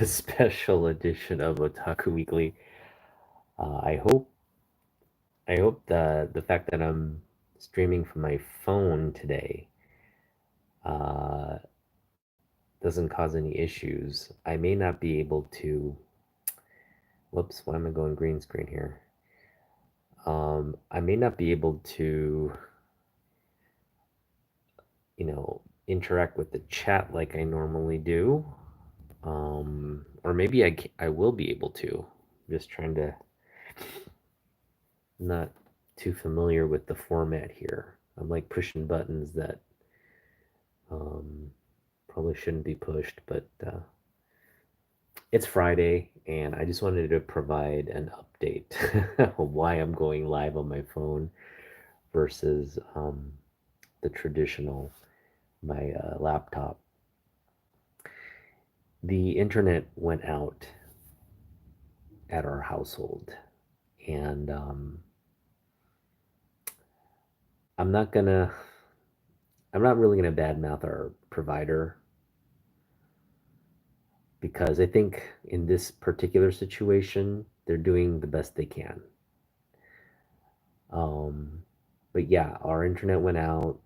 a special edition of Otaku Weekly. I hope the fact that I'm streaming from my phone today uh, doesn't cause any issues. I may not be able to. Whoops! Why am I going green screen here? I may not be able to, interact with the chat like I normally do. Or maybe I will be able to. Just trying to not too familiar with the format here. I'm like pushing buttons that um, probably shouldn't be pushed, but it's Friday, and I just wanted to provide an update of why I'm going live on my phone versus the traditional my laptop. The internet went out at our household, and I'm not gonna I'm not really gonna badmouth our provider because I think in this particular situation, they're doing the best they can. Um, but yeah, our internet went out.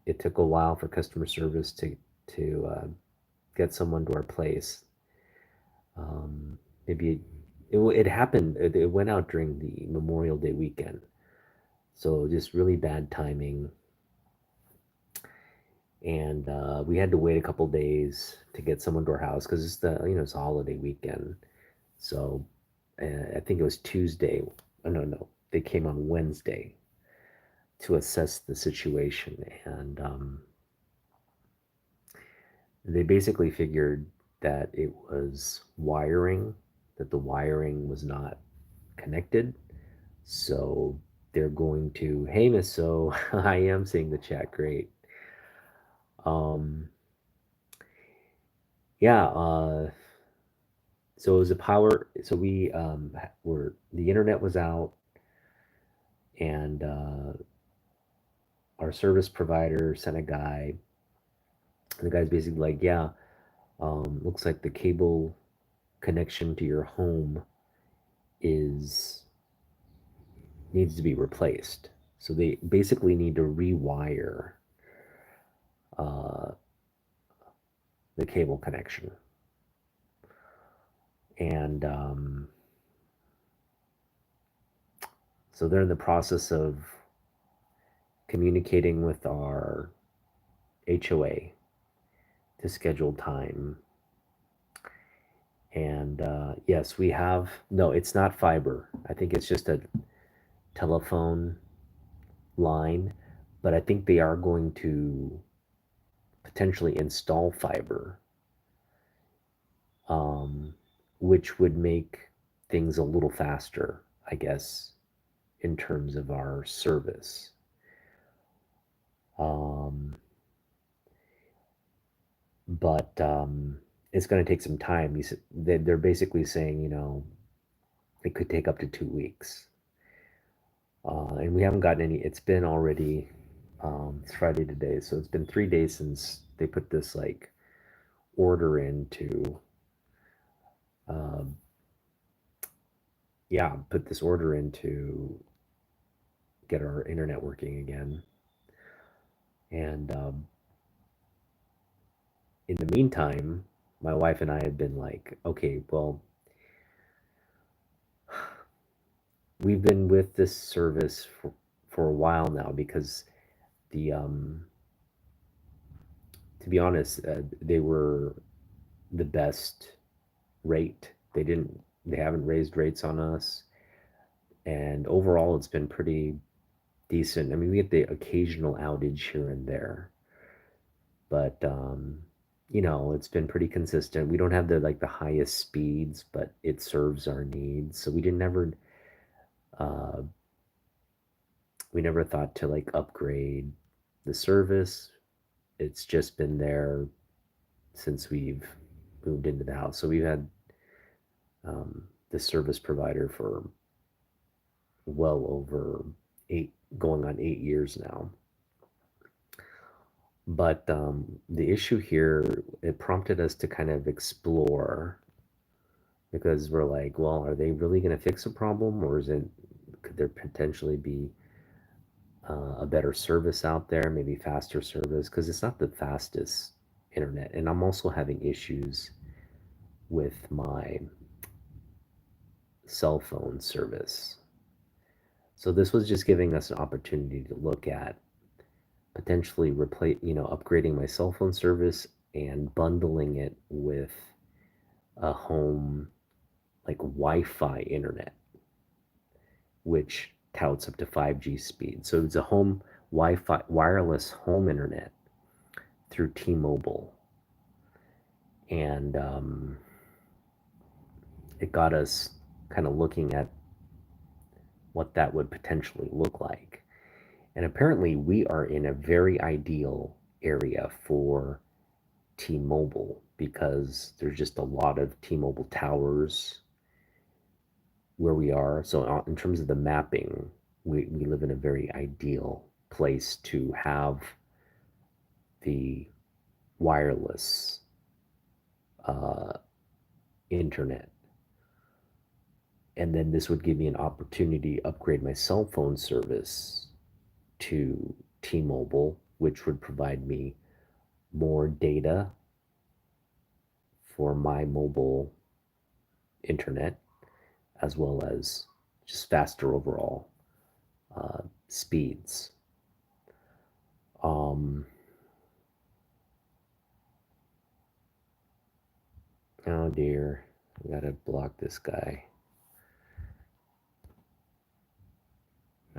It took a while for customer service to get someone to our place. Um, maybe it happened. It went out during the Memorial Day weekend, so just really bad timing. And we had to wait a couple days to get someone to our house because it's a holiday weekend. So I think it was Tuesday. Oh, no, they came on Wednesday to assess the situation, and they basically figured that it was wiring, that the wiring was not connected. So they're going to, hey, Miss So, I am seeing the chat. Great. Um, yeah, so it was a power. So we were the internet was out, and our service provider sent a guy. And the guy's basically like, yeah, looks like the cable connection to your home is needs to be replaced. So they basically need to rewire uh, the cable connection, and so they're in the process of communicating with our HOA to schedule time. And yes, we have. No, it's not fiber. I think it's just a telephone line, but I think they are going to potentially install fiber, um, which would make things a little faster, I guess, in terms of our service. Um, but it's going to take some time. They're basically saying, it could take up to 2 weeks. And we haven't gotten any. It's been already, it's Friday today, so it's been 3 days since they put this like order in to, um, yeah, put this order in to get our internet working again. And in the meantime, my wife and I have been like, okay, well, we've been with this service for a while now because the to be honest, they were the best rate. They haven't raised rates on us, and overall, it's been pretty decent. I mean, we get the occasional outage here and there, but it's been pretty consistent. We don't have the highest speeds, but it serves our needs. So uh, we never thought to like upgrade the service. It's just been there since we've moved into the house. So we've had this service provider for well over going on 8 years now. But the issue here, it prompted us to kind of explore. because we're like, well, are they really going to fix a problem, or is it could there potentially be a better service out there, maybe faster service? Because it's not the fastest internet, and I'm also having issues with my cell phone service. So this was just giving us an opportunity to look at potentially upgrading my cell phone service and bundling it with a home like Wi-Fi internet, which touts up to 5G speed. So it's a home Wi-Fi wireless home internet through T-Mobile, and it got us kind of looking at what that would potentially look like. And apparently, we are in a very ideal area for T-Mobile because there's just a lot of T-Mobile towers where we are. So, in terms of the mapping, we live in a very ideal place to have the wireless uh, internet. And then this would give me an opportunity to upgrade my cell phone service to T-Mobile, which would provide me more data for my mobile internet, as well as just faster overall speeds. Um, oh dear, I gotta block this guy.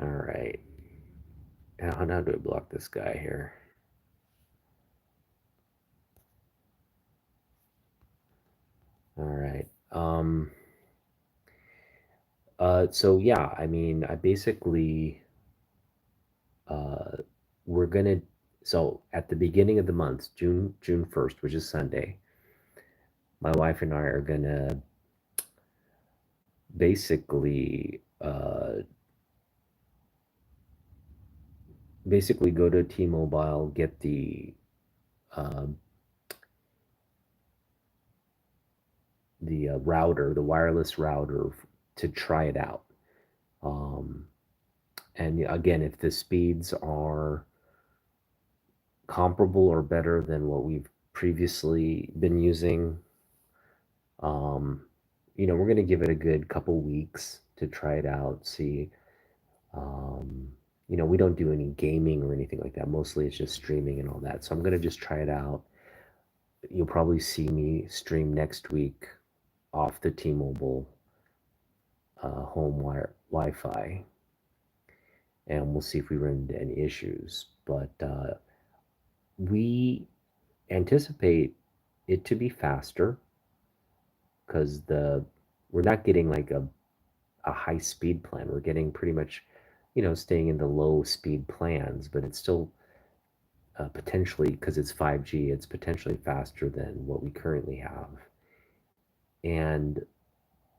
All right, how do I block this guy here? All right. So yeah, I mean, I basically uh, we're gonna. So at the beginning of the month, June 1st, which is Sunday, my wife and I are gonna basically go to T-Mobile, get uh, the router, the wireless router, to try it out. Um, and again, if the speeds are comparable or better than what we've previously been using, um, we're going to give it a good couple weeks to try it out, see. Um, we don't do any gaming or anything like that. Mostly it's just streaming and all that. So I'm going to just try it out. You'll probably see me stream next week off the T-Mobile home Wi-Fi, and we'll see if we run into any issues. But we anticipate it to be faster because the we're not getting like a high speed plan. We're getting pretty much, staying in the low speed plans, but it's still potentially, because it's 5G, it's potentially faster than what we currently have. And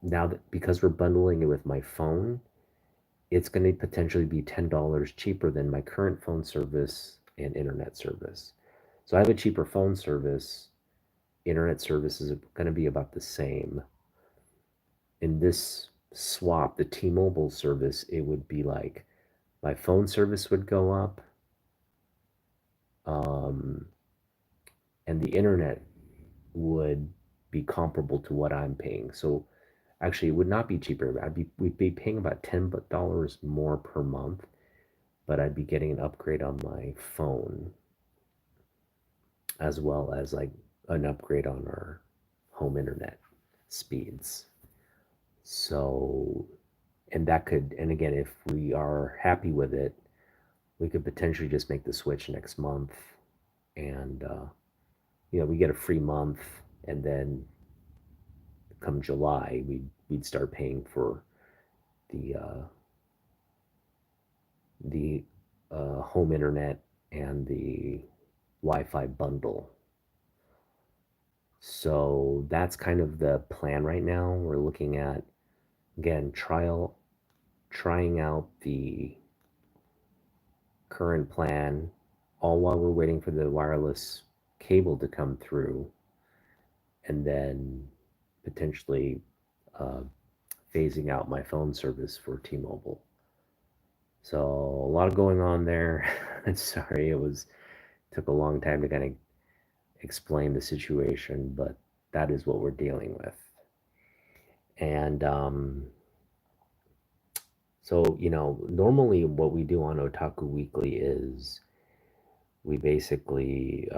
now that because we're bundling it with my phone, it's going to potentially be $10 cheaper than my current phone service and internet service. So I have a cheaper phone service. Internet service is going to be about the same. In this swap, the T-Mobile service, it would be like my phone service would go up, um, and the internet would be comparable to what I'm paying. So actually, it would not be cheaper. We'd be paying about $10 more per month, but I'd be getting an upgrade on my phone as well as like an upgrade on our home internet speeds. So, and again, if we are happy with it, we could potentially just make the switch next month, and we get a free month, and then come July, we'd start paying for the uh, the home internet and the Wi-Fi bundle. So that's kind of the plan right now. We're looking at, again, trying out the current plan, all while we're waiting for the wireless cable to come through, and then potentially. uh, phasing out my phone service for T-Mobile. So a lot going on there. I'm sorry, it was took a long time to kind of explain the situation, but that is what we're dealing with. And so, normally what we do on Otaku Weekly is we basically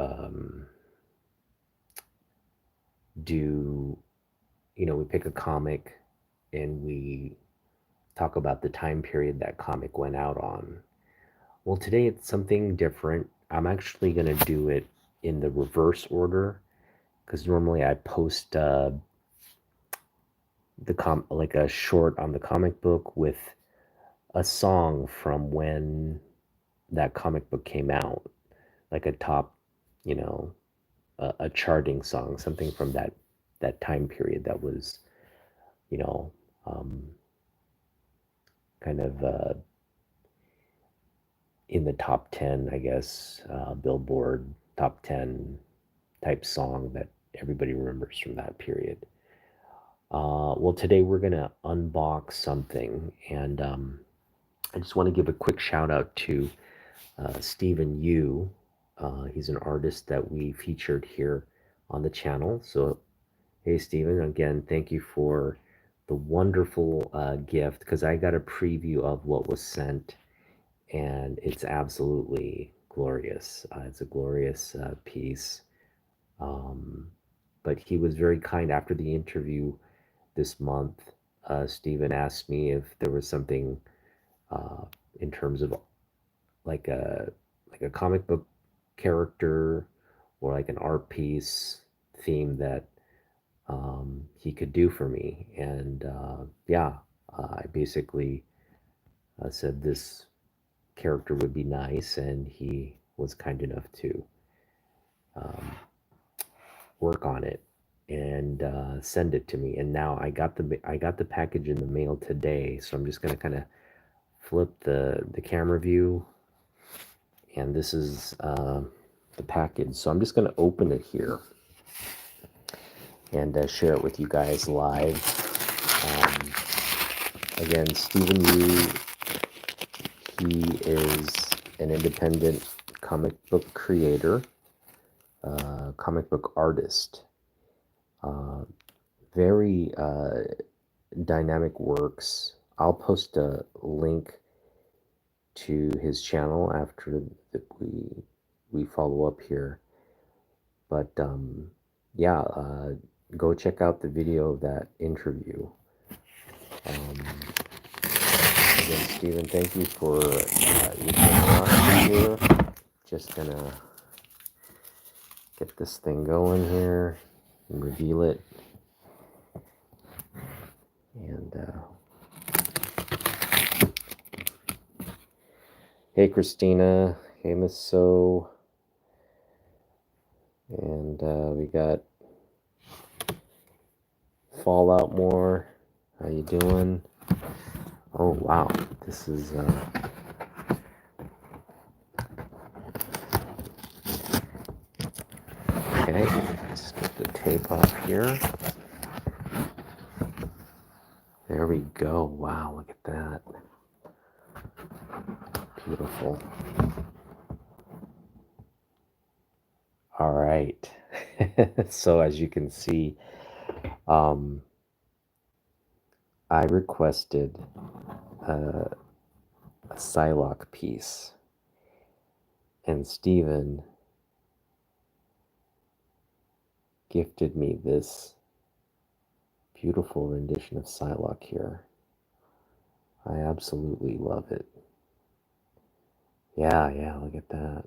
do, we pick a comic and we talk about the time period that comic went out on. Well, today it's something different. I'm actually going to do it in the reverse order because normally I post like a short on the comic book with a song from when that comic book came out, like a top, you know, a charting song, something from that time period that was, you know, um, kind of in the top 10, I guess, Billboard top 10 type song that everybody remembers from that period. Well, today we're going to unbox something, and I just want to give a quick shout out to Stephen Yu. He's an artist that we featured here on the channel. So, hey, Stephen, again, thank you for the wonderful gift because I got a preview of what was sent, and it's absolutely glorious. It's a glorious piece. Um, but he was very kind after the interview this month. Stephen asked me if there was something uh, in terms of like a comic book character or like an art piece theme that he could do for me. And yeah, I basically said this character would be nice, and he was kind enough to um, work on it and send it to me. And now I got the package in the mail today, so I'm just gonna kind of flip the camera view, and this is the package. So I'm just gonna open it here and share it with you guys live. Again, Stephen Yu, he is an independent comic book creator, comic book artist. Uh, very dynamic works. I'll post a link to his channel after we follow up here. But yeah, go check out the video of that interview. Again, Stephen, thank you for your generosity here. Just gonna get this thing going here and reveal it. And hey, Christina. Hey, Miss So. And we got Fallout More. How you doing? Oh wow, this is okay. Let's get the tape off here. There we go. Wow, look at that. Beautiful. All right. So as you can see, um, I requested a Psylocke piece, and Steven gifted me this beautiful rendition of Psylocke here. I absolutely love it. Yeah, look at that.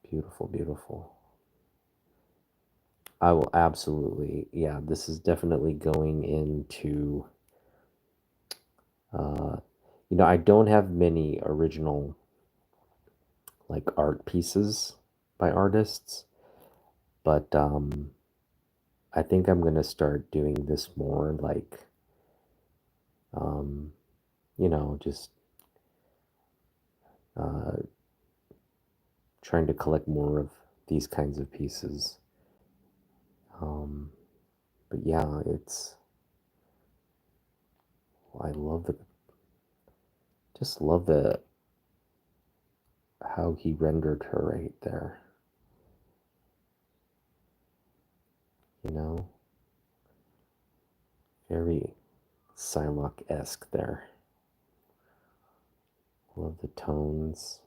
Beautiful, beautiful. I will absolutely, yeah, this is definitely going into, uh, I don't have many original, like, art pieces by artists, but I think I'm going to start doing this more, like, um, just uh, trying to collect more of these kinds of pieces. Um, But yeah, it's, I love the, just love the, how he rendered her right there, you know? Very Psylocke-esque there. Love the tones.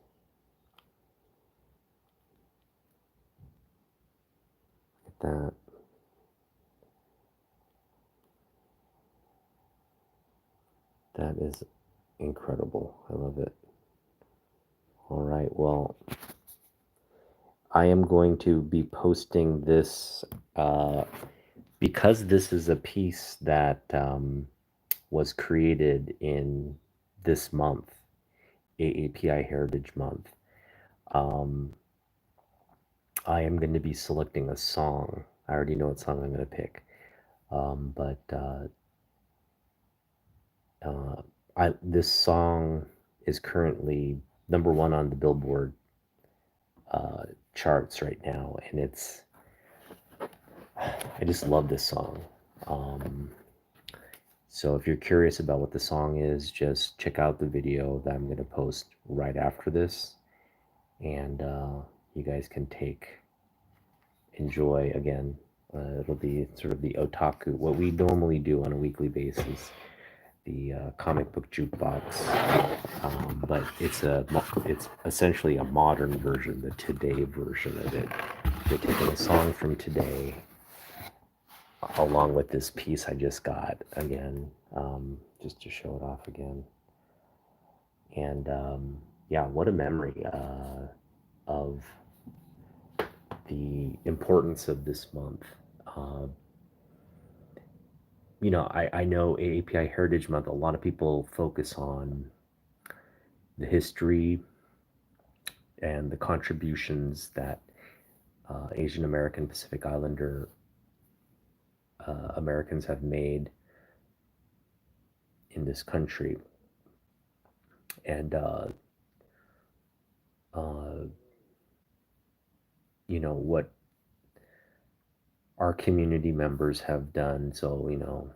Look at that. That is incredible. I love it. All right, well, I am going to be posting this because this is a piece that was created in this month, AAPI Heritage Month. Um, I am going to be selecting a song. I already know what song I'm going to pick. But uh, this song is currently #1 on the Billboard uh, charts right now, and I just love this song. Um, so if you're curious about what the song is, just check out the video that I'm going to post right after this, and you guys can enjoy again. It'll be sort of the otaku, what we normally do on a weekly basis, the comic book jukebox, but it's essentially a modern version, the today version of it. We're taking a song from today, along with this piece I just got again, just to show it off again. And yeah, what a memory of the importance of this month. Uh, I know AAPI Heritage Month, a lot of people focus on the history and the contributions that Asian American Pacific Islander Americans have made in this country. And, uh, what our community members have done. So,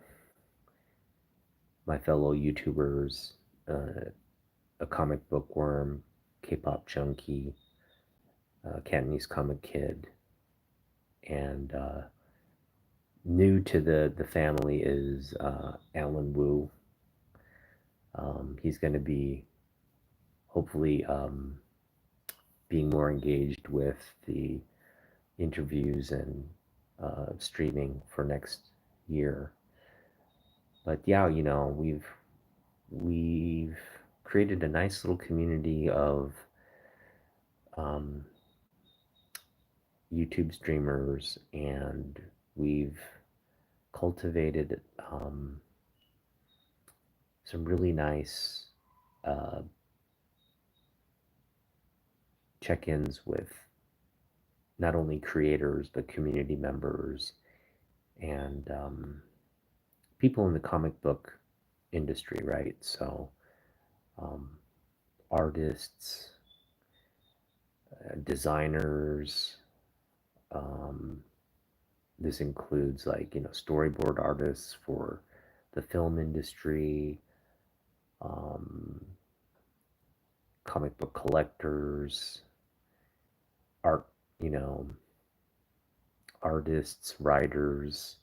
my fellow YouTubers, a comic book worm, K-pop junkie, Cantonese comic kid, and new to the family is Alan Wu. He's going to be hopefully being more engaged with the interviews and streaming for next year. But yeah, we've created a nice little community of um, YouTube streamers, and we've cultivated some really nice uh, check-ins with not only creators but community members and people in the comic book industry, right? So um, artists, designers. Um, this includes, like, storyboard artists for the film industry, um, comic book collectors, art, you know, artists, writers,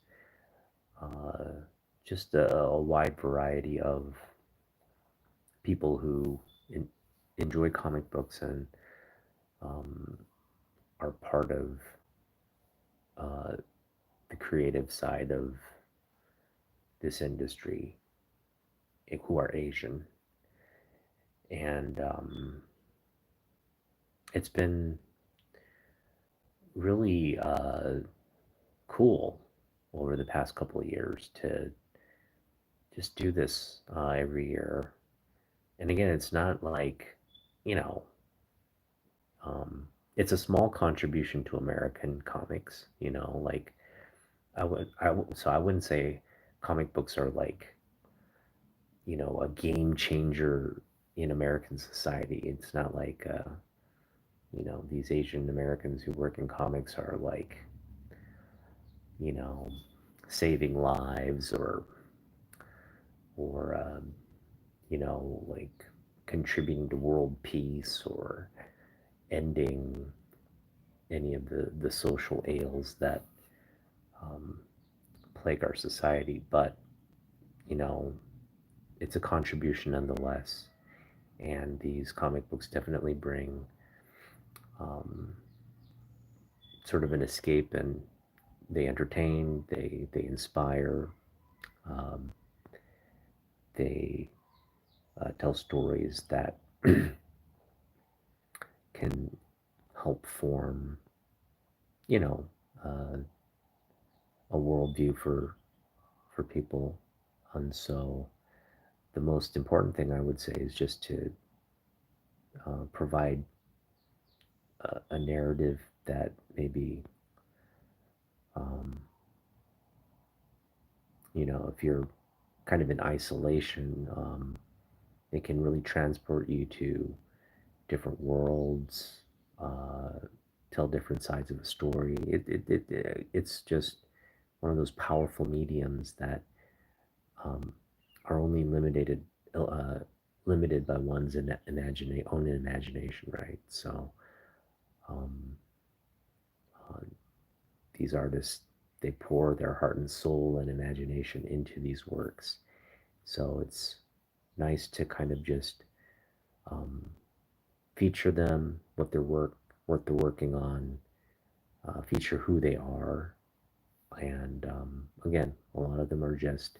uh, just a wide variety of people who enjoy comic books and um, are part of uh, the creative side of this industry, who are Asian. And it's been really cool over the past couple of years to just do this every year. And again, it's not like, you know, um, it's a small contribution to American comics, like so I wouldn't say comic books are like, a game changer in American society. It's not like, these Asian Americans who work in comics are like, you know, saving lives or you know, like contributing to world peace or ending any of the social ails that um, plague our society. But, you know, it's a contribution nonetheless. And these comic books definitely bring um, sort of an escape, and they entertain, they inspire, um, they tell stories that can help form, you know, uh, a worldview for people. And so the most important thing I would say is just to provide a narrative that maybe, um, you know, if you're kind of in isolation, it can really transport you to different worlds, uh, tell different sides of a story. It's just one of those powerful mediums that um, are only uh, limited by one's own imagination, right? So um, uh, these artists, they pour their heart and soul and imagination into these works. So it's nice to kind of just um, feature them, what they're working on, feature who they are, and again, a lot of them are just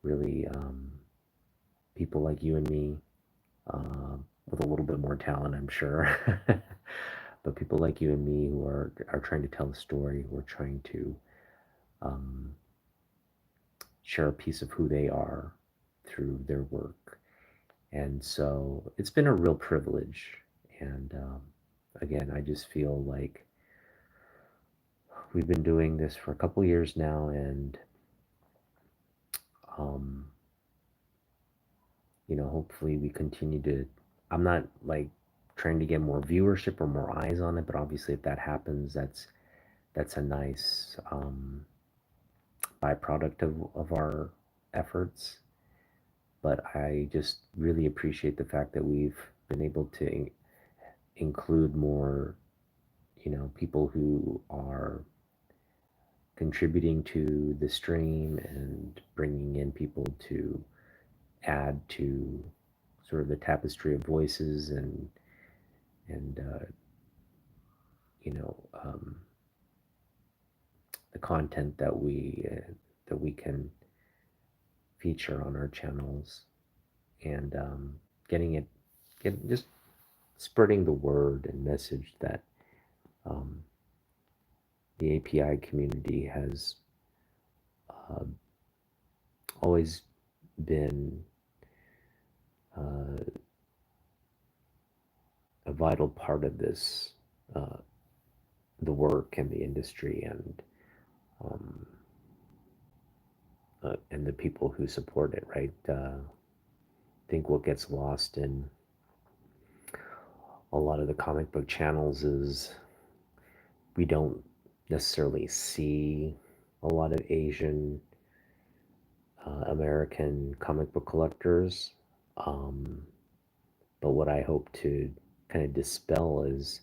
really people like you and me, uh, with a little bit more talent, I'm sure. But people like you and me who are trying to tell a story, who are trying to um, share a piece of who they are through their work. And so it's been a real privilege. And again, I just feel like we've been doing this for a couple years now, and um, you know, hopefully we continue to. I'm not like trying to get more viewership or more eyes on it, but obviously, if that happens, that's a nice byproduct of our efforts. But I just really appreciate the fact that we've been able to include more, you know, people who are contributing to the stream and bringing in people to add to sort of the tapestry of voices and you know, the content that we can feature on our channels, and getting it just spreading the word and message that um, the API community has uh, always been uh, a vital part of this, uh, the work and the industry, um, and the people who support it, right? I think what gets lost in a lot of the comic book channels is we don't necessarily see a lot of Asian American comic book collectors. Um, but what I hope to kind of dispel is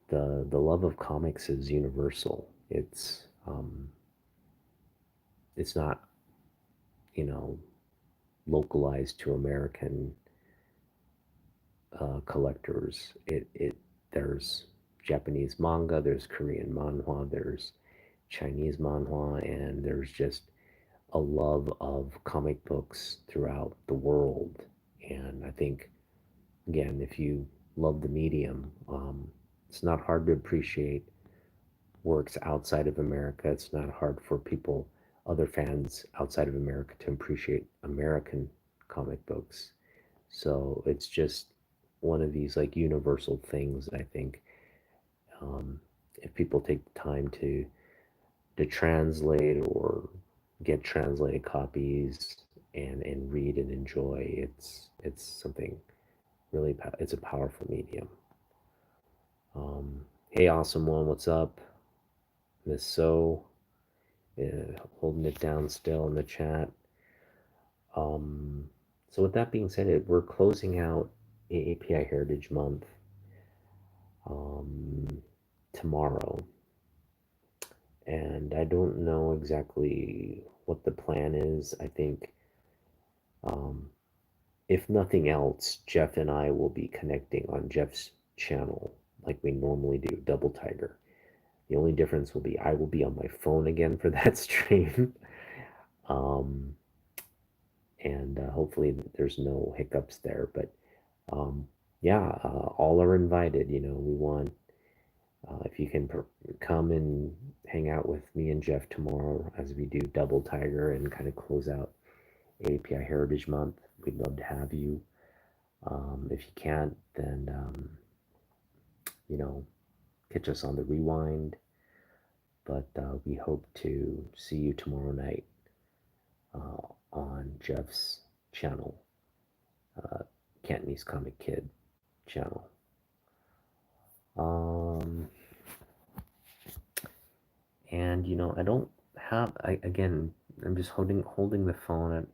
the love of comics is universal. It's not, you know, localized to American collectors. It there's Japanese manga, there's Korean manhwa, there's Chinese manhwa, and there's just a love of comic books throughout the world. And I think, again, if you love the medium, it's not hard to appreciate works outside of America. It's not hard for people, other fans outside of America, to appreciate American comic books. So it's just one of these like universal things that I think, if people take the time to translate or get translated copies and read and enjoy, it's something really it's a powerful medium. Hey, awesome one, what's up, Miss So? holding it down still in the chat. Um, so with that being said, we're closing out AAPI Heritage Month um, tomorrow, and I don't know exactly what the plan is. I think, um, if nothing else, Jeff and I will be connecting on Jeff's channel like we normally do, Double Tiger. The only difference will be I will be on my phone again for that stream. um, and hopefully there's no hiccups there. But um, yeah, all are invited. We want, if you can come and hang out with me and Jeff tomorrow as we do Double Tiger and kind of close out API Heritage Month. We'd love to have you. If you can't, then you know, catch us on the rewind. But we hope to see you tomorrow night on Jeff's channel, uh, Cantonese Comic Kid channel. Um, and I don't have. Again, I'm just holding the phone. I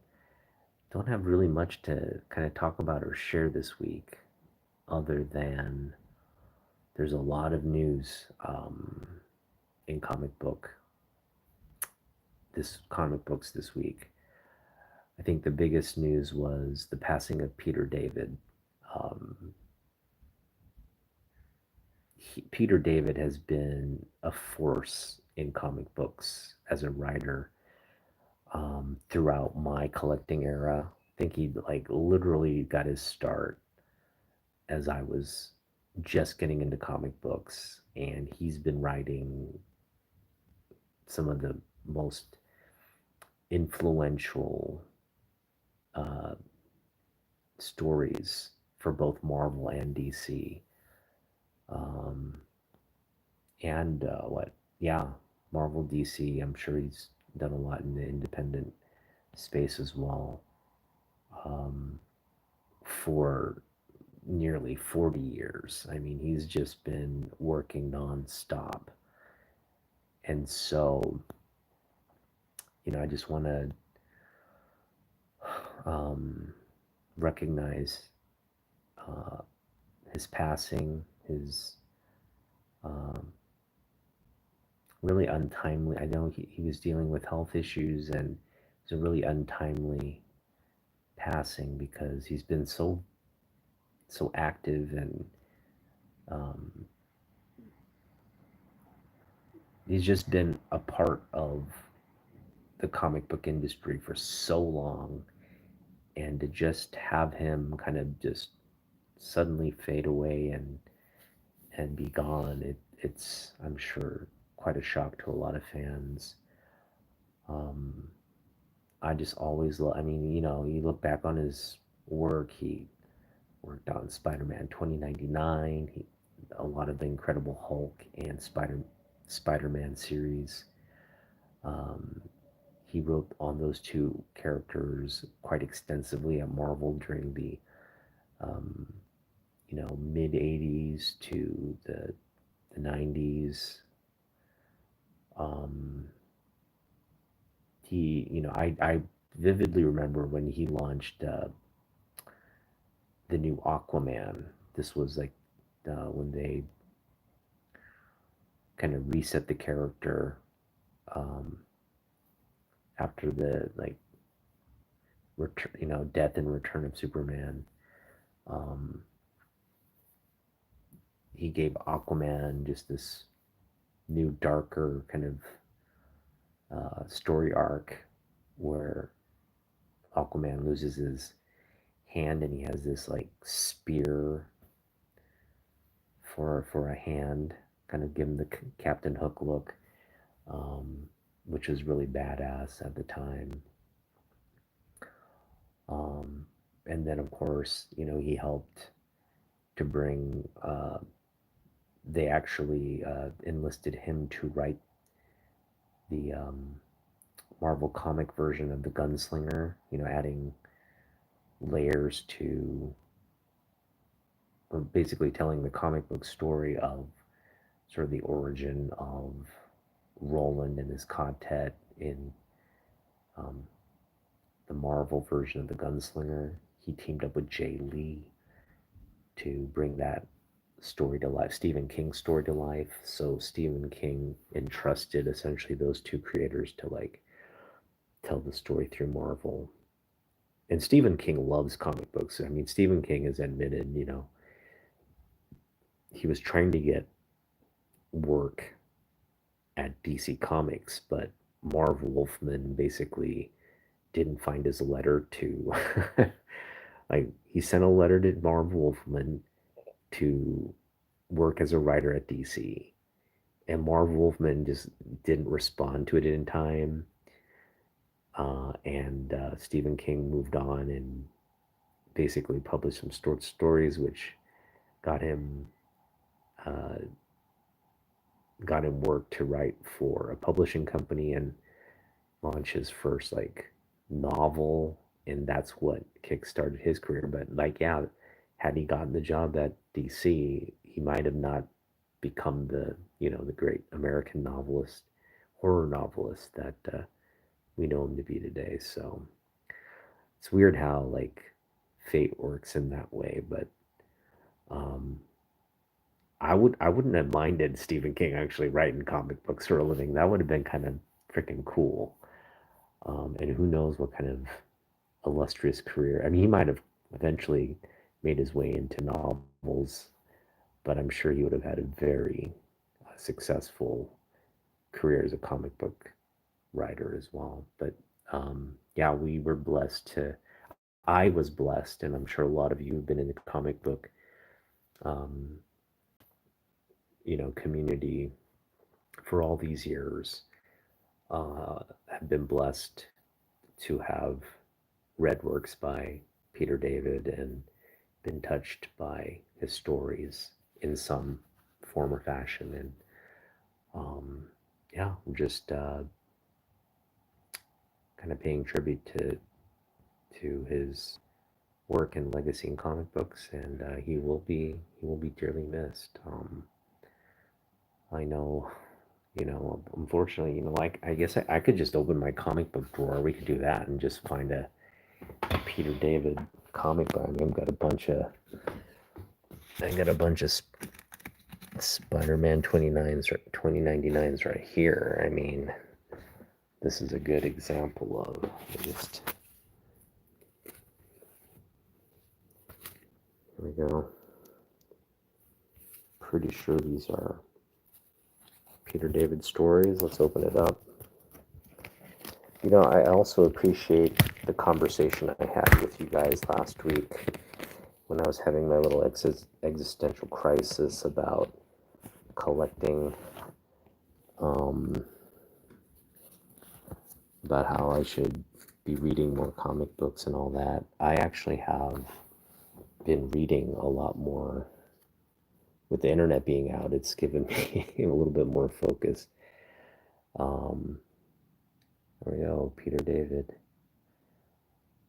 don't have really much to kind of talk about or share this week, other than there's a lot of news in comic books this week. I think the biggest news was the passing of Peter David. Um, Peter David has been a force in comic books as a writer throughout my collecting era. I think he like literally got his start as I was just getting into comic books, and he's been writing some of the most influential uh, stories for both Marvel and DC. Um, and what? Yeah, Marvel, DC. I'm sure he's done a lot in the independent space as well. Um, for nearly 40 years. I mean, he's just been working nonstop. And so, I just want to um, recognize uh, his passing, his um, really untimely. I know he was dealing with health issues, and it's a really untimely passing because he's been so active, and um, he's just been a part of the comic book industry for so long, and to just have him kind of just suddenly fade away and be gone, it's, I'm sure, quite a shock to a lot of fans. um, I just always I mean, you look back on his work. He worked on Spider-Man 2099, a lot of the Incredible Hulk and Spider-Man series. um, he wrote on those two characters quite extensively at Marvel during the um, mid 80s to the 90s. Um, I vividly remember when he launched the new Aquaman. This was like when they kind of reset the character um, after the death and return of Superman. Um, he gave Aquaman just this new, darker kind of story arc where Aquaman loses his hand and he has this like spear for a hand, kind of give him the Captain Hook look, um, which was really badass at the time. Um, and then, of course, he helped to bring. They actually enlisted him to write the Marvel comic version of the Gunslinger. Adding layers to, or basically telling the comic book story of sort of the origin of Roland and his quartet in um, the Marvel version of the Gunslinger. He teamed up with Jay Lee to bring that story to life, Stephen King's story to life. So Stephen King entrusted essentially those two creators to like tell the story through Marvel. And Stephen King loves comic books. I mean, Stephen King has admitted, he was trying to get work at DC Comics, but Marv Wolfman basically didn't find his letter to like he sent a letter to Marv Wolfman to work as a writer at DC, and Marv Wolfman just didn't respond to it in time. And Stephen King moved on and basically published some short stories, which got him uh, got him work to write for a publishing company and launch his first like novel, and that's what kickstarted his career. But like, yeah, had he gotten the job at DC, he might have not become the great American novelist, horror novelist that we know him to be today. So it's weird how like fate works in that way, but um, I wouldn't have minded Stephen King actually writing comic books for a living. That would have been kind of freaking cool. And who knows what kind of illustrious career. I mean, he might have eventually made his way into novels, but I'm sure he would have had a very successful career as a comic book writer as well. But yeah, we were blessed to. I was blessed, and I'm sure a lot of you have been in the comic book, um, community for all these years. Have been blessed to have read works by Peter David and been touched by his stories in some form or fashion. And yeah, I'm just kind of paying tribute to his work and legacy in comic books, and he will be dearly missed. I know, unfortunately, I guess I could just open my comic book drawer. We could do that and just find a Peter David comic book. I mean, I got a bunch of Spider-Man 29s or 2099s right here. I mean, this is a good example of just. Here we go. Pretty sure these are Peter David stories. Let's open it up. I also appreciate the conversation I had with you guys last week when I was having my little existential crisis about collecting, um, about how I should be reading more comic books and all that. I actually have been reading a lot more. With the internet being out, it's given me a little bit more focus. Um, there we go, Peter David,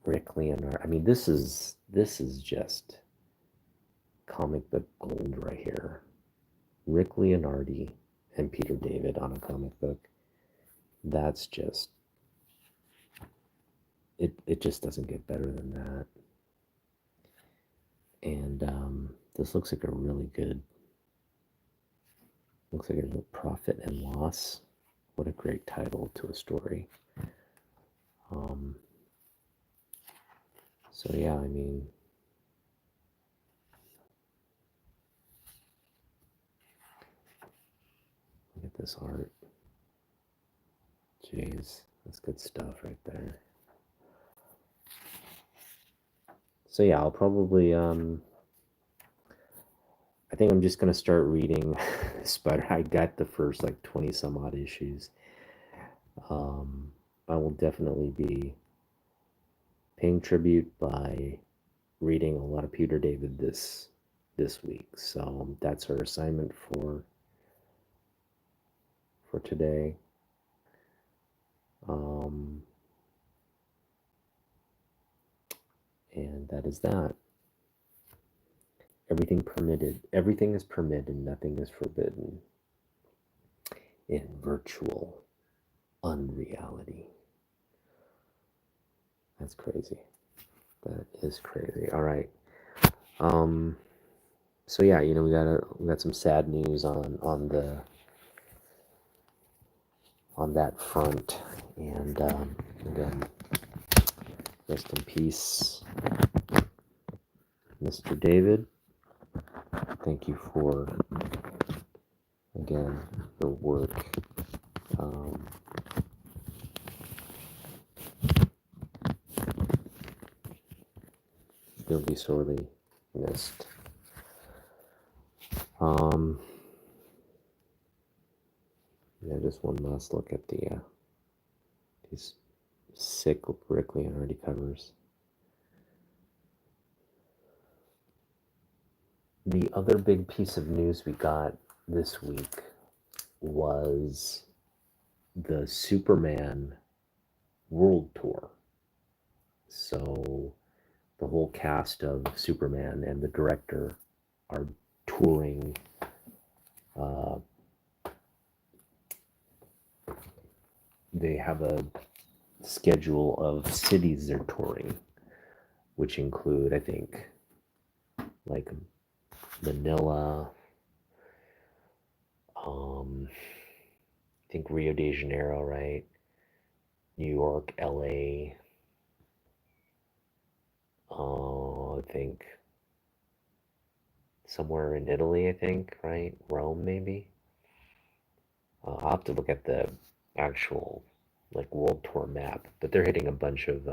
Rick Leonard. I mean, this is just comic book gold right here. Rick Leonardi and Peter David on a comic book. That's just it just doesn't get better than that. And this looks like a really good. Looks like a profit and loss. What a great title to a story. Um, so yeah, I mean, look at this art. Jeez, that's good stuff right there. So yeah, I'll probably I think I'm just gonna start reading Spider. I got the first like 20 some odd issues. Um, I will definitely be paying tribute by reading a lot of Peter David this week. So that's our assignment for today. Um, and that is that. Everything is permitted, nothing is forbidden. in virtual unreality. That's crazy. That is crazy. All right. Um. So yeah, we got some sad news on that front, and again, rest in peace, Mr. David. Thank you for again your work. Um, you'll be sorely missed. Um, yeah, just one last look at these sick Rick Leonardi covers. The other big piece of news we got this week was the Superman World Tour. So the whole cast of Superman and the director are touring. They have a schedule of cities they're touring, which include, I think, like Manila, I think Rio de Janeiro, right? New York, LA, I think somewhere in Italy, I think, right? Rome, maybe. I'll have to look at the actual like world tour map, but they're hitting a bunch of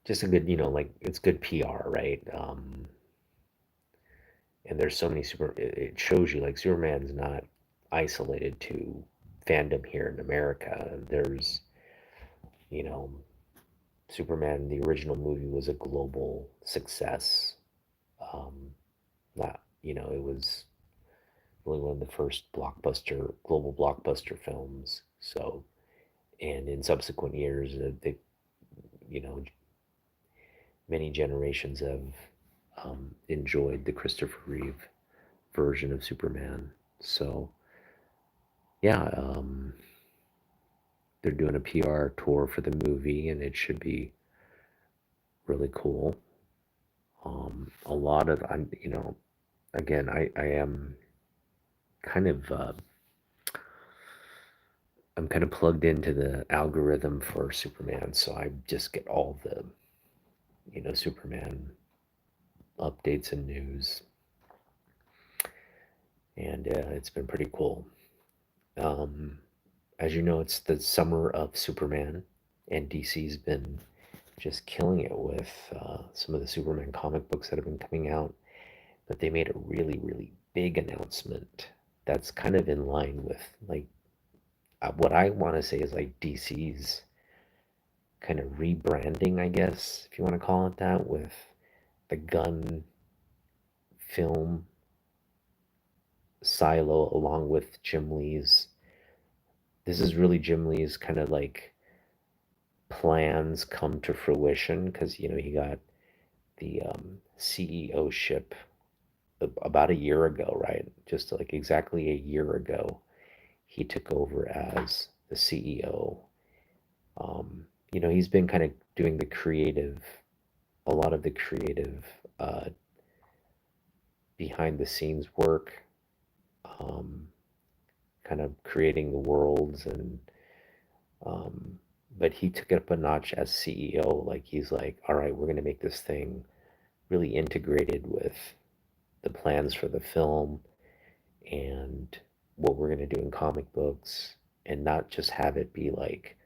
just a good, like it's good PR, right? And there's so many it shows you like Superman's not isolated to fandom here in America. There's, you know, Superman, the original movie was a global success. Um, Not, it was really one of the first global blockbuster films. So, and in subsequent years, you know, many generations have enjoyed the Christopher Reeve version of Superman. So, yeah, they're doing a PR tour for the movie, and it should be really cool. A lot of again, I am kind of I'm kind of plugged into the algorithm for Superman, so I just get all the Superman updates and news, and it's been pretty cool. Um, as you know, it's the summer of Superman, and DC's been just killing it with some of the Superman comic books that have been coming out. But they made a really, really big announcement that's kind of in line with like what I want to say is like DC's kind of rebranding, I guess, if you want to call it that, with the gun film silo along with Jim Lee's. This is really Jim Lee's kind of like plans come to fruition because he got the CEO ship about a year ago, right? Just like exactly a year ago, he took over as the CEO. He's been kind of doing a lot of the creative behind the scenes work, um, kind of creating the worlds um, but he took it up a notch as CEO. Like he's like, all right, we're going to make this thing really integrated with the plans for the film and what we're going to do in comic books, and not just have it be like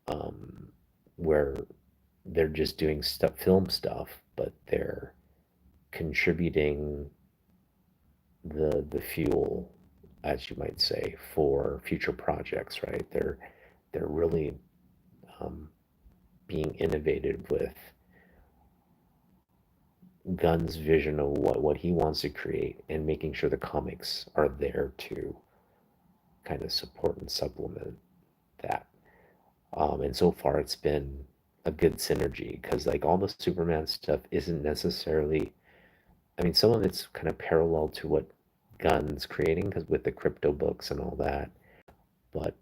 um, where they're just doing film stuff, but they're contributing the fuel, as you might say, for future projects, right? They're really um, being innovative with Gunn's vision of what he wants to create, and making sure the comics are there to kind of support and supplement that. And so far, it's been a good synergy because like all the Superman stuff isn't necessarily. I mean, some of it's kind of parallel to what Gunn's creating because with the crypto books and all that, but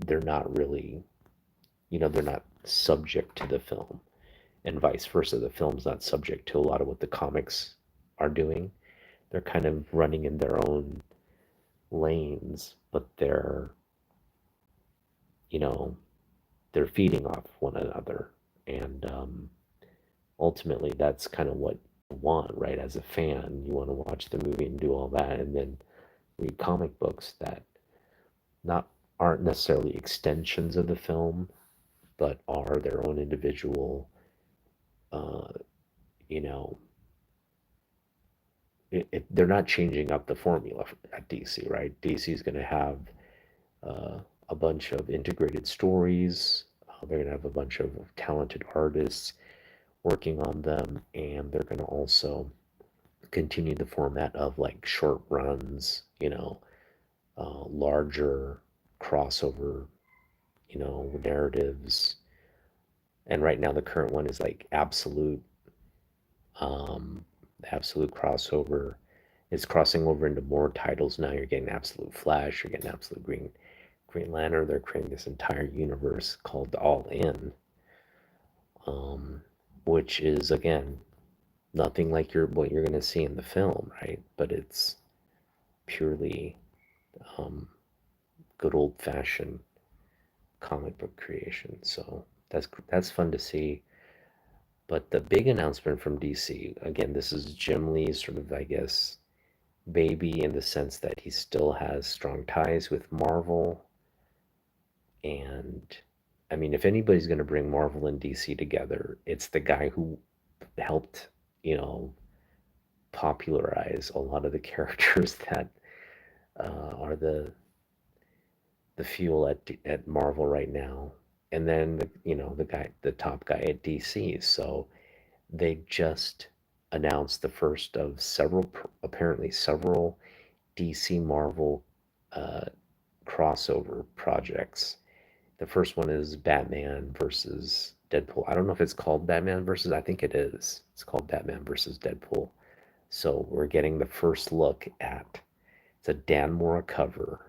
they're not really, they're not subject to the film, and vice versa. The film's not subject to a lot of what the comics are doing. They're kind of running in their own lanes, but you know, they're feeding off one another, and ultimately, that's kind of what you want, right? As a fan, you want to watch the movie and do all that, and then read comic books that not aren't necessarily extensions of the film, but are their own individual, uh, you know, they're not changing up the formula at DC, right? DC is going to have uh, a bunch of integrated stories. They're going to have a bunch of talented artists working on them, and they're going to also continue the format of like short runs, larger crossover, narratives. And right now, the current one is like um, absolute crossover. It's crossing over into more titles now. You're getting Absolute Flash. You're getting Absolute Green Lantern. They're creating this entire universe called All In, um, which is again nothing like what you're going to see in the film, right? But it's purely um, good old fashioned comic book creation. So that's fun to see. But the big announcement from DC, again, this is Jim Lee's sort of, I guess, baby in the sense that he still has strong ties with Marvel. And I mean, if anybody's going to bring Marvel and DC together, it's the guy who helped, you know, popularize a lot of the characters that are the fuel at Marvel right now. And then the top guy at DC. So they just announced the first of apparently several DC Marvel uh, crossover projects. The first one is Batman versus Deadpool. I don't know if it's called Batman versus, I think it is. It's called Batman versus Deadpool. So we're getting the first look at it's a Dan Mora cover.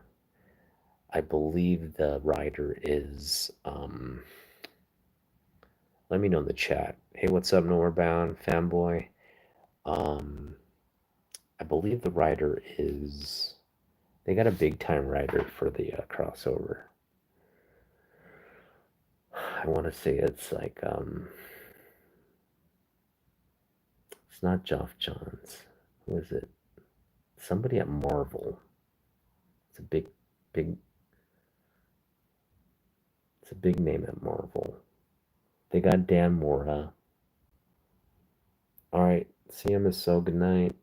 I believe the writer is let me know in the chat. Hey, what's up, Nowhere Bound, fanboy? Um I believe the writer is they got a big time writer for the crossover. I want to say it's like it's not Geoff Johns. Who is it? Somebody at Marvel. It's a big it's a big name at Marvel. They got Dan Mora. All right, CM is so good night.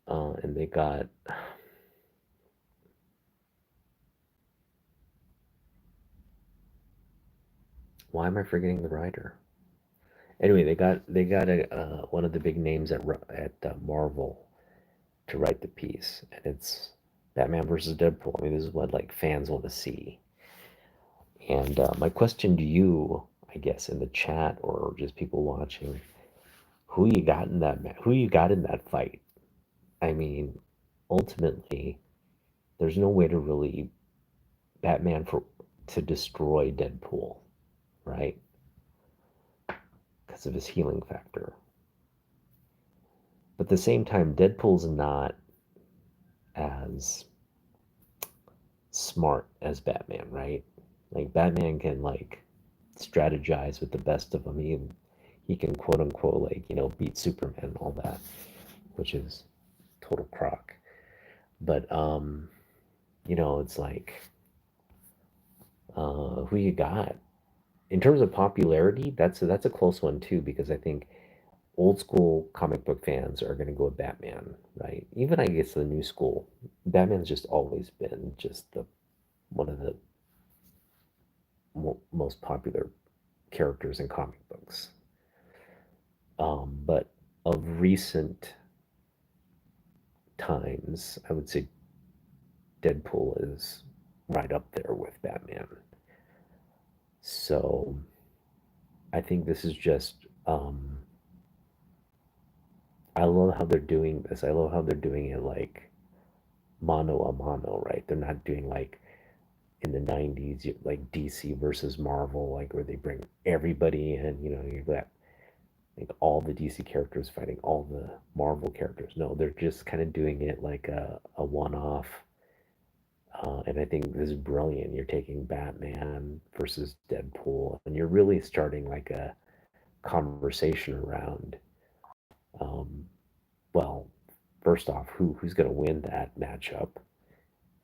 And they got why am I forgetting the writer? Anyway, they got one of the big names at Marvel to write the piece, and it's Batman versus Deadpool. I mean, this is what like fans want to see. And my question to you, I guess, in the chat or just people watching, who you got in that fight? I mean, ultimately, there's no way to really Batman for to destroy Deadpool, right? Because of his healing factor. But at the same time, Deadpool's not as smart as Batman, right? Like Batman can like strategize with the best of them. He can quote unquote like beat Superman and all that, which is total crock. But it's like who you got in terms of popularity? That's a close one too because I think old school comic book fans are going to go with Batman, right? Even I guess the new school, Batman's just always been just the one of the most popular characters in comic books. But of recent times, I would say Deadpool is right up there with Batman. So I think this is just, I love how they're doing this. I love how they're doing it like mano a mano, right? They're not doing like in the 90s, like DC versus Marvel, like where they bring everybody in, you've got like all the DC characters fighting all the Marvel characters. No, they're just kind of doing it like a one off. And I think this is brilliant. You're taking Batman versus Deadpool, and you're really starting like a conversation around, um, well, first off, who's going to win that matchup,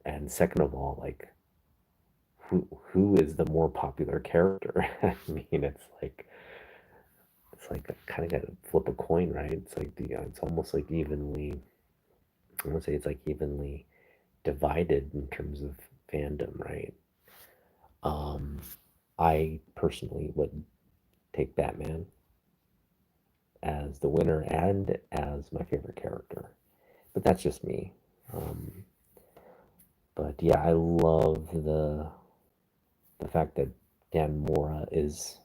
and second of all, like who is the more popular character? I mean, it's like kind of got to flip a coin, right? It's like it's almost like evenly. I want to say it's like evenly divided in terms of fandom, right? Um, I personally would take Batman as the winner and as my favorite character, but that's just me. Um, but yeah, I love the fact that Dan Mora is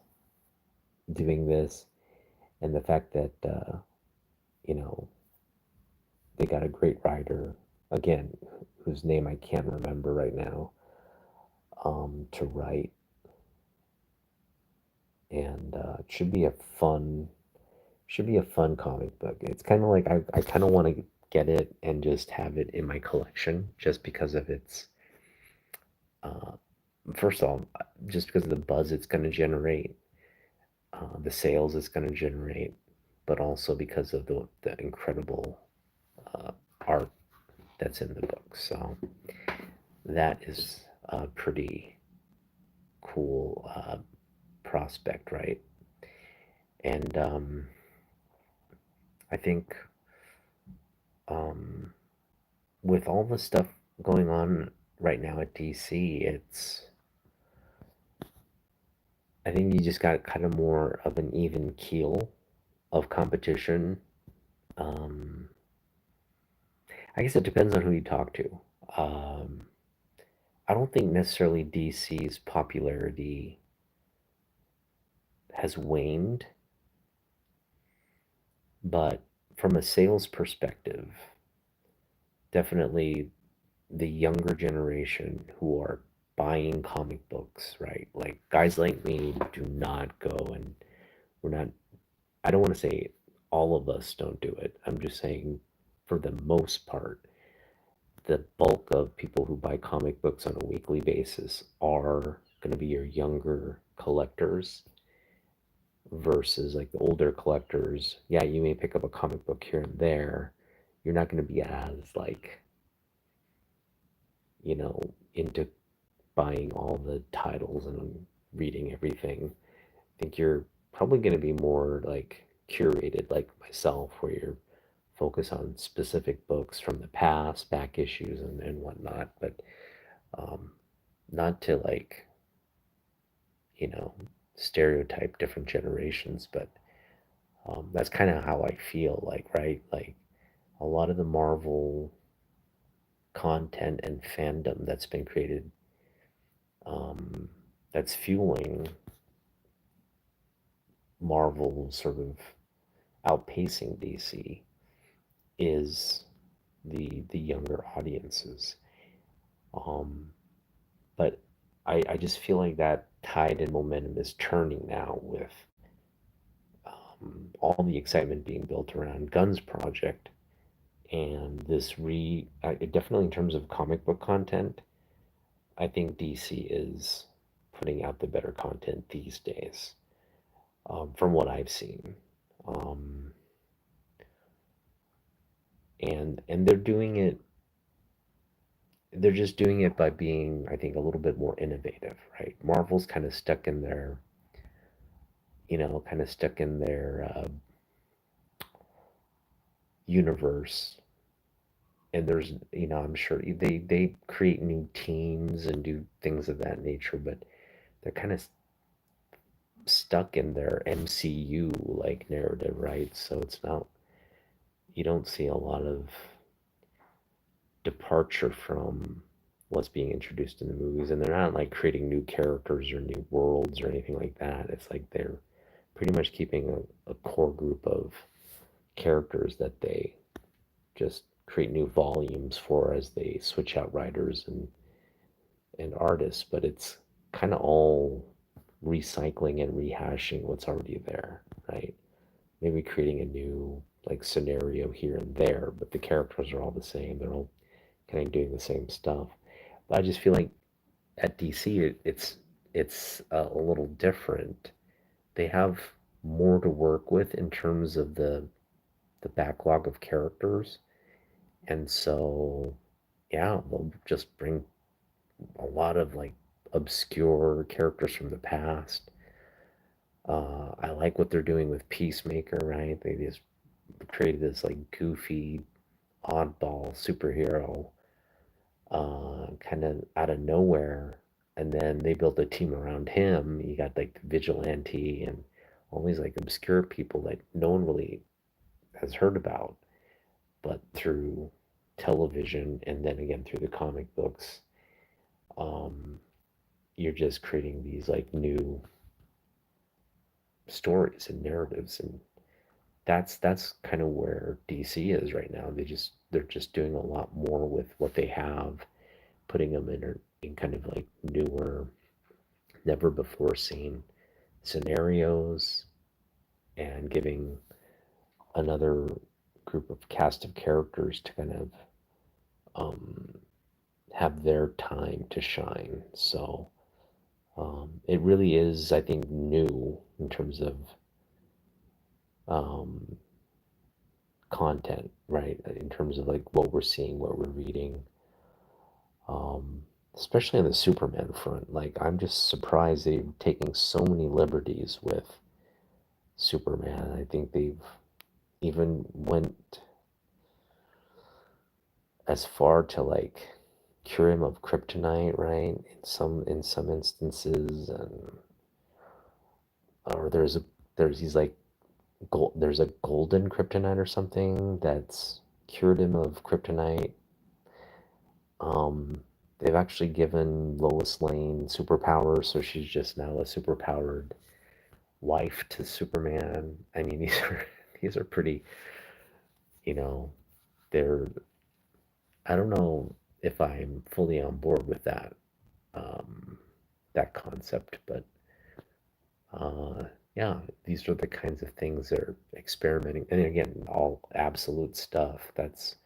doing this, and the fact that you know they got a great writer again, whose name I can't remember right now, to write, and it should be a fun comic book. It's kind of like I kind of want to get it and just have it in my collection just because of its uh, first of all, just because of the buzz it's going to generate, the sales it's going to generate, but also because of the incredible uh, art that's in the book. So that is a pretty cool prospect, right? And I think um, with all the stuff going on right now at DC, I think you just got kind of more of an even keel of competition. Um, I guess it depends on who you talk to. Um, I don't think necessarily DC's popularity has waned, but from a sales perspective, definitely the younger generation who are buying comic books, right? Like guys like me do not go, and we're not, I don't want to say all of us don't do it. I'm just saying for the most part, the bulk of people who buy comic books on a weekly basis are going to be your younger collectors versus like the older collectors. Yeah, you may pick up a comic book here and there. You're not going to be as like, into buying all the titles and reading everything. I think you're probably going to be more like curated, like myself, where you're focused on specific books from the past, back issues, and whatnot. But um, not to like, you know, stereotype different generations, but that's kind of how I feel like, right? Like a lot of the Marvel content and fandom that's been created, um, that's fueling Marvel sort of outpacing DC is the younger audiences. Um, but I just feel like that tide and momentum is turning now with all the excitement being built around Guns Project and this definitely in terms of comic book content, I think DC is putting out the better content these days, from what I've seen. Um, and they're just doing it by being, I think, a little bit more innovative, right? Marvel's kind of stuck in their universe, and I'm sure they create new teams and do things of that nature, but they're kind of stuck in their MCU like narrative, right? So it's not, you don't see a lot of departure from what's being introduced in the movies, and they're not like creating new characters or new worlds or anything like that. It's like they're pretty much keeping a core group of characters that they just create new volumes for as they switch out writers and artists, but it's kind of all recycling and rehashing what's already there, right? Maybe creating a new like scenario here and there, but the characters are all the same. They're all kind of doing the same stuff. But I just feel like at DC, it's a little different. They have more to work with in terms of the backlog of characters, and so yeah, they'll just bring a lot of like obscure characters from the past. I like what they're doing with Peacemaker, right? They just created this like goofy, oddball superhero, kind of out of nowhere, and then they built a team around him. You got like the Vigilante and all these like obscure people that no one really has heard about, but through television and then again through the comic books, um, you're just creating these like new stories and narratives, and that's kind of where DC is right now. They're just doing a lot more with what they have, putting them in kind of like newer, never before seen scenarios, and giving another group of cast of characters to kind of um, have their time to shine. So it really is, I think, new in terms of um, content, right? In terms of like what we're seeing, what we're reading, um, especially on the Superman front. Like, I'm just surprised they're taking so many liberties with Superman. I think they've even went as far to like cure him of kryptonite, right? In some instances, and or there's these like there's a golden kryptonite or something that's cured him of kryptonite. Um, they've actually given Lois Lane superpowers, so she's just now a superpowered wife to Superman. I mean, these are pretty, you know, they're I don't know if I'm fully on board with um, that concept, but yeah, these are the kinds of things they're experimenting. And again, all absolute stuff that's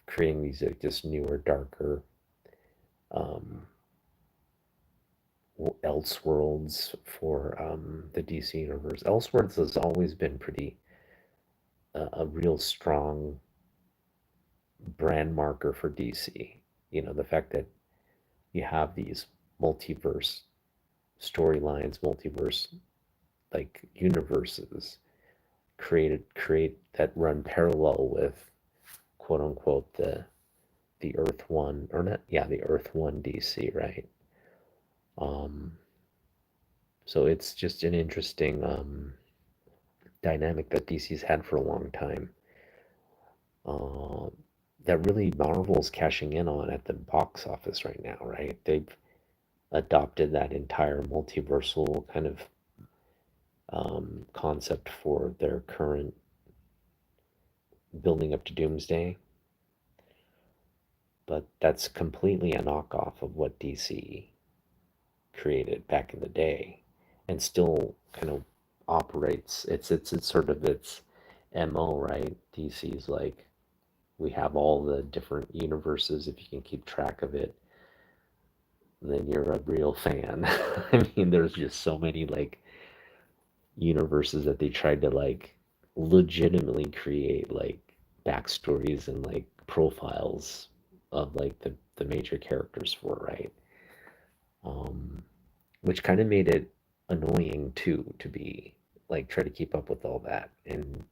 creating these just newer, darker um, Elseworlds for the DC universe. Elseworlds has always been pretty a real strong brand marker for DC. You know, the fact that you have these multiverse storylines, multiverse like universes create that run parallel with quote unquote the Earth One, or not, yeah, the Earth One DC, right? Um, so it's just an interesting dynamic that DC's had for a long time. Uh, that really Marvel's cashing in on at the box office right now, right? They've adopted that entire multiversal kind of concept for their current building up to Doomsday, but that's completely a knockoff of what DC created back in the day, and still kind of operates. It's sort of its MO, right? DC's like, we have all the different universes. If you can keep track of it, then you're a real fan. I mean, there's just so many like universes that they tried to like legitimately create like backstories and like profiles of like the major characters for, right? Um, which kind of made it annoying too to be like try to keep up with all that and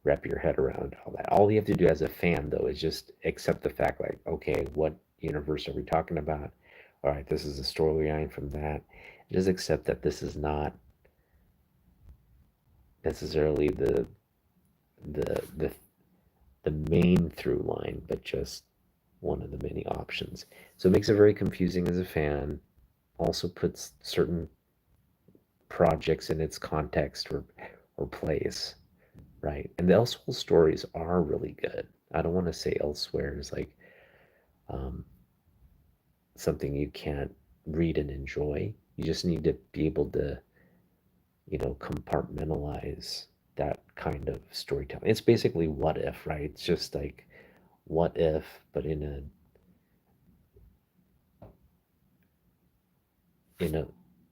wrap your head around all that. All you have to do as a fan though is just accept the fact like, okay, what universe are we talking about? All right, this is a storyline from that. Just accept that this is not necessarily the the the main through line, but just one of the many options. So it makes it very confusing as a fan. Also puts certain projects in its context or place. right? And the Elseworld stories are really good. I don't want to say Elsewhere is like um, something you can't read and enjoy. You just need to be able to, compartmentalize that kind of storytelling. It's basically what if, right? It's just like what if, but in a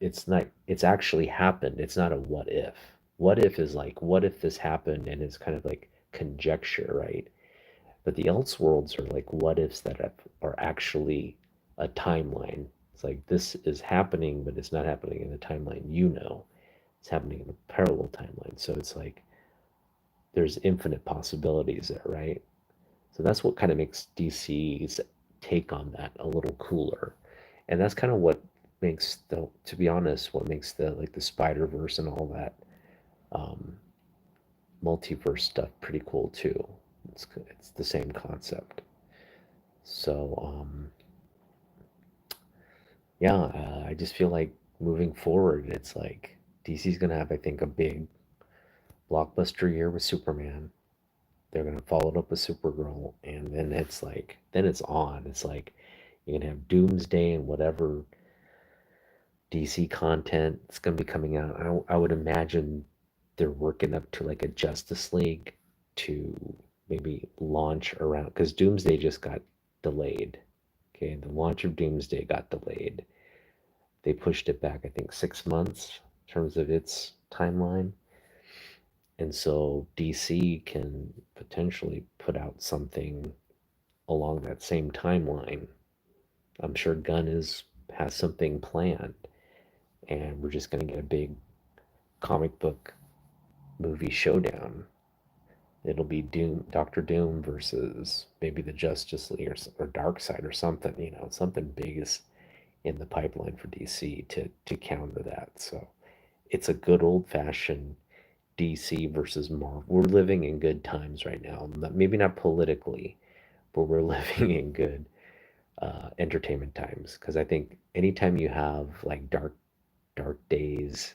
it's not it's actually happened. It's not a what if. What if is like what if this happened and it's kind of like conjecture, right? But the else worlds are like what ifs that are actually a timeline. It's like this is happening, but it's not happening in the timeline you know. It's happening in a parallel timeline. So it's like there's infinite possibilities there, right? So that's what kind of makes DC's take on that a little cooler. And that's kind of what makes the, to be honest, what makes the like the Spider Verse and all that um, multiverse stuff pretty cool too. It's the same concept. So yeah, I just feel like moving forward, it's like DC's gonna have, I think, a big blockbuster year with Superman. They're gonna follow it up with Supergirl, and then it's like, then it's on. It's like you're gonna have Doomsday and whatever DC content is gonna be coming out. I would imagine they're working up to like a Justice League to maybe launch around because Doomsday just got delayed. Okay, the launch of Doomsday got delayed. They pushed it back, I think, 6 months in terms of its timeline. And so DC can potentially put out something along that same timeline. I'm sure Gunn has something planned, and we're just going to get a big comic book movie showdown. It'll be Doctor Doom versus maybe the Justice League or Darkseid or something. Something big is in the pipeline for DC to counter that. So it's a good old fashioned DC versus Marvel. We're living in good times right now. Maybe not politically, but we're living in good entertainment times. Because I think anytime you have like dark days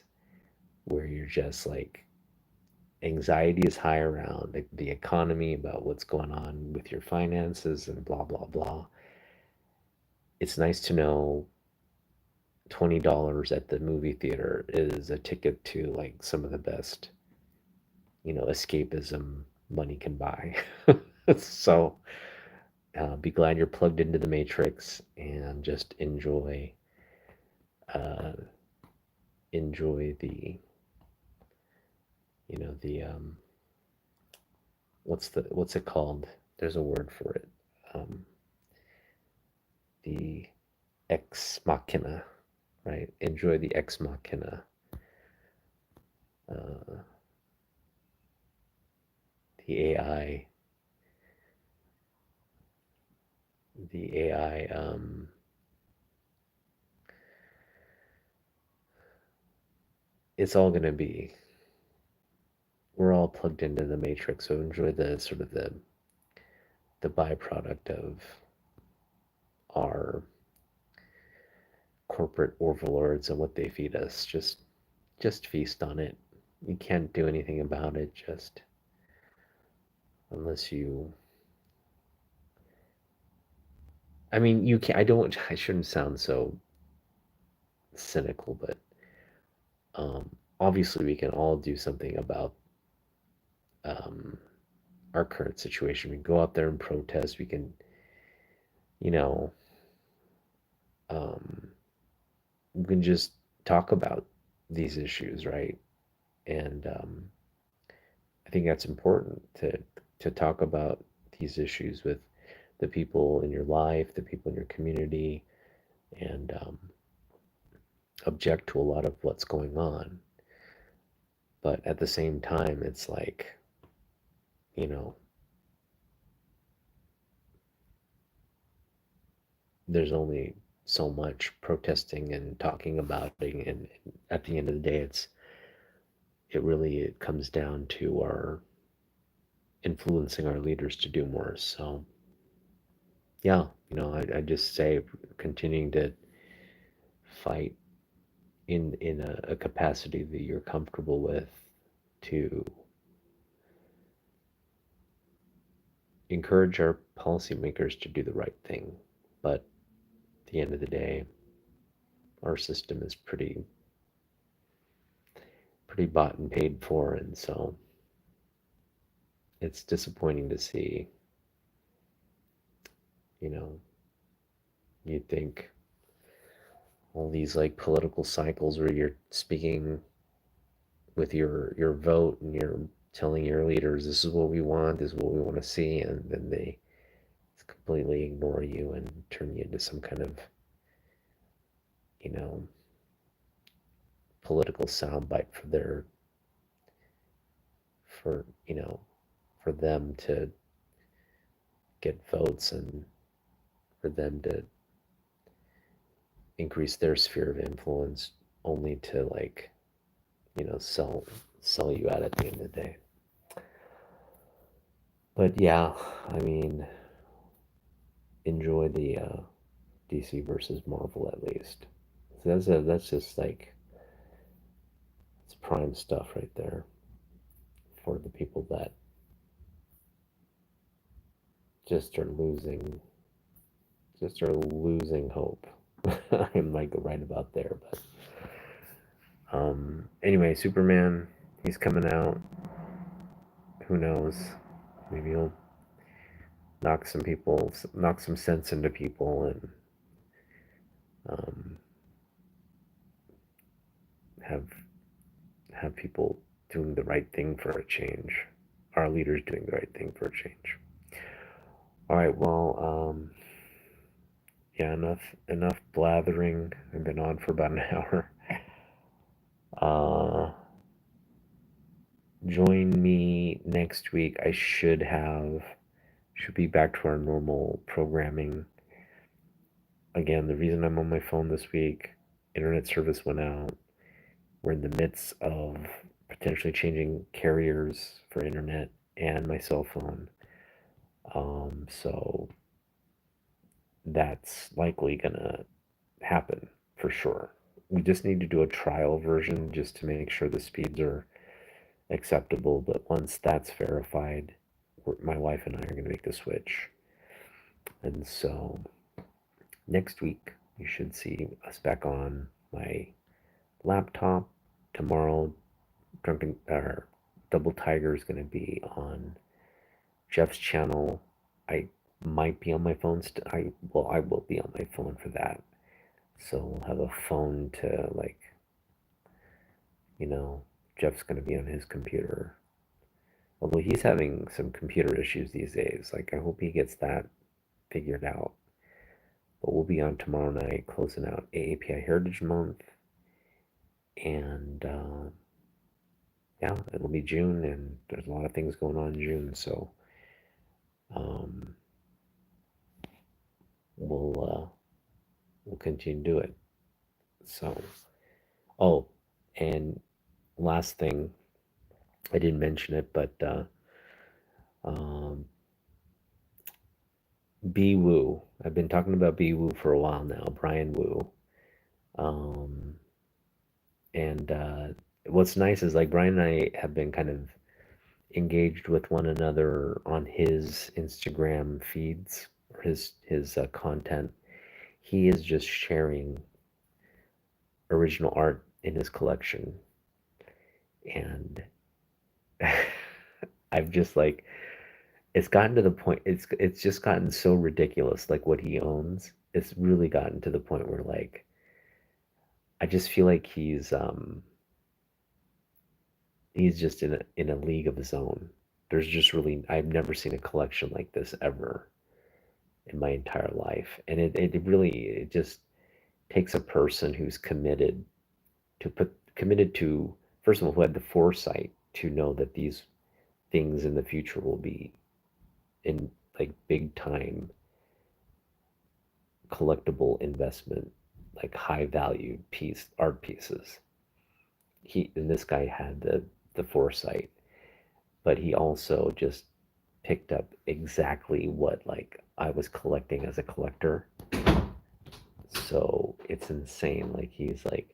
where you're just like anxiety is high around the economy, about what's going on with your finances and blah blah blah, it's nice to know $20 at the movie theater is a ticket to like some of the best, escapism money can buy. So be glad you're plugged into the matrix and just uh, enjoy the what's it called? There's a word for it. Um, the ex machina, right? Enjoy the ex machina. Uh, the AI, the AI. It's all gonna be. We're all plugged into the matrix, so enjoy the sort of the byproduct of our corporate overlords and what they feed us. Just feast on it. You can't do anything about it, just unless you. I mean, you can. I don't. I shouldn't sound so cynical, but um, obviously we can all do something about um, our current situation. We can go out there and protest. We can, you know, um, we can just talk about these issues, right? And I think that's important to talk about these issues with the people in your life, the people in your community, and object to a lot of what's going on. But at the same time, it's like, you know, there's only so much protesting and talking about it, and at the end of the day, it comes down to our influencing our leaders to do more. So yeah, I just say continuing to fight in a capacity that you're comfortable with to encourage our policymakers to do the right thing. But at the end of the day, our system is pretty bought and paid for, and so it's disappointing to see. You know, you'd think all these like political cycles where you're speaking with your vote and you're telling your leaders this is what we want, this is what we want to see, and then they completely ignore you and turn you into some kind of, you know, political soundbite for their for you know for them to get votes and for them to increase their sphere of influence only to like, sell you out at the end of the day. But yeah, I mean, enjoy the DC versus Marvel at least. So that's just like it's prime stuff right there for the people that just are losing hope. I'm like right about there, but anyway, Superman, he's coming out. Who knows? Maybe he'll knock some sense into people, and um, have people doing the right thing for a change. Our leaders doing the right thing for a change. All right. Well, yeah. Enough blathering. I've been on for about an hour. Uh, join me next week. I should be back to our normal programming. Again, the reason I'm on my phone this week, internet service went out. We're in the midst of potentially changing carriers for internet and my cell phone. So that's likely gonna happen for sure. We just need to do a trial version just to make sure the speeds are acceptable. But once that's verified, my wife and I are going to make the switch. And so next week, you should see us back on my laptop. Tomorrow, Drunken or Double Tiger is going to be on Jeff's channel. I might be on my phone. I will be on my phone for that. So we'll have a phone to like, you know, Jeff's going to be on his computer. Although he's having some computer issues these days. Like, I hope he gets that figured out. But we'll be on tomorrow night closing out AAPI Heritage Month. And yeah, it'll be June, and there's a lot of things going on in June. So um, we'll continue to do it. So, oh, and last thing, I didn't mention it, but um, B Woo. I've been talking about B Woo for a while now, Brian Woo. Um, and what's nice is like Brian and I have been kind of engaged with one another on his Instagram feeds or his content. He is just sharing original art in his collection, and I've just like it's gotten to the point. It's just gotten so ridiculous. Like what he owns, it's really gotten to the point where like I just feel like he's just in a league of his own. There's just really I've never seen a collection like this ever in my entire life, and it really it just takes a person who's committed to first of all who had the foresight to know that these things in the future will be in like big time collectible investment, like high value art pieces. He and this guy had the foresight, but he also just picked up exactly what like I was collecting as a collector. So it's insane. Like he's like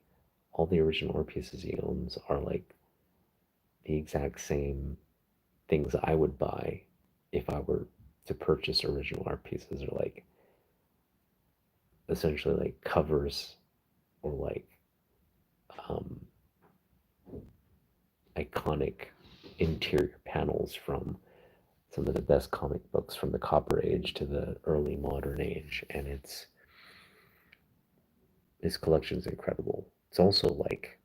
all the original art pieces he owns are like the exact same things I would buy if I were to purchase original art pieces, or like essentially like covers, or like um, iconic interior panels from some of the best comic books from the Copper Age to the early modern age, and his collection is incredible. It's also like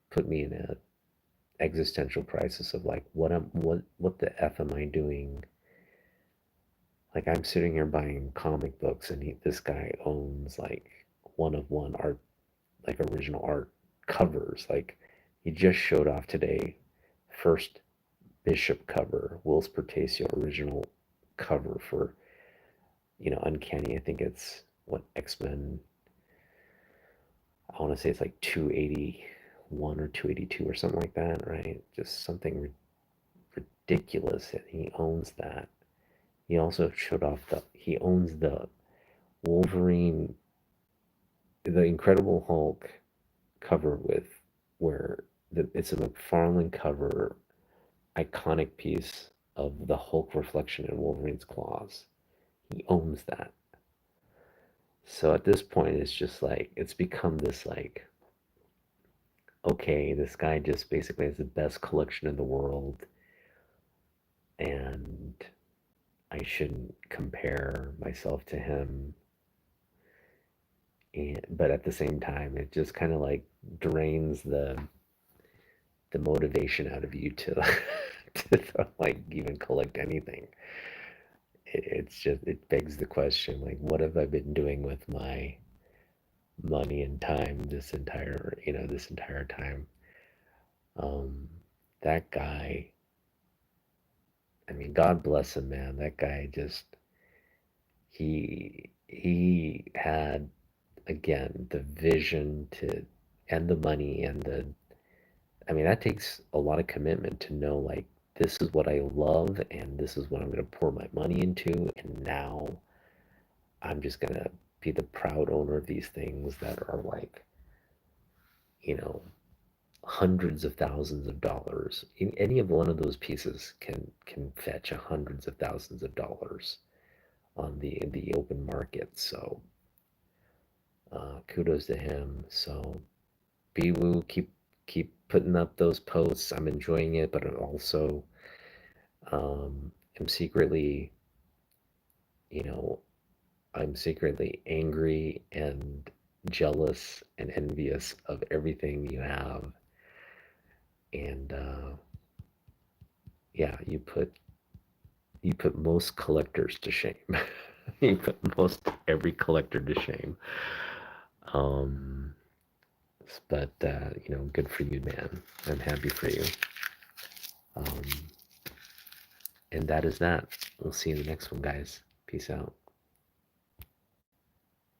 put me in a existential crisis of like what the f am I doing? Like I'm sitting here buying comic books, and this guy owns like one of one art, like original art covers. Like he just showed off today, first Bishop cover, Will's Portacio original cover for Uncanny. I think it's what X-Men. I want to say it's like 281 or 282 or something like that, right? Just something ridiculous, and he owns that. He also showed off he owns the Wolverine, the Incredible Hulk cover where it's a McFarlane cover, iconic piece of the Hulk reflection in Wolverine's claws. He owns that. So at this point, it's just like it's become this like, okay, this guy just basically has the best collection in the world, and I shouldn't compare myself to him. But at the same time, it just kind of like drains the motivation out of you to to like even collect anything. It's just, it begs the question, like, what have I been doing with my money and time this entire time? Um, that guy, I mean, God bless him, man. That guy just he had, again, the vision to, and the money, and the, I mean, that takes a lot of commitment to know, like, this is what I love, and this is what I'm going to pour my money into, and now I'm just going to be the proud owner of these things that are like, you know, hundreds of thousands of dollars. Any of one of those pieces can fetch hundreds of thousands of dollars on the open market. So kudos to him. So Biwu, keep putting up those posts. I'm enjoying it, but I'm also am secretly, you know, I'm secretly angry and jealous and envious of everything you have. And yeah, you put most collectors to shame. You put most every collector to shame. Um, but good for you, man. I'm happy for you. Um, and that is that. We'll see you in the next one, guys. Peace out.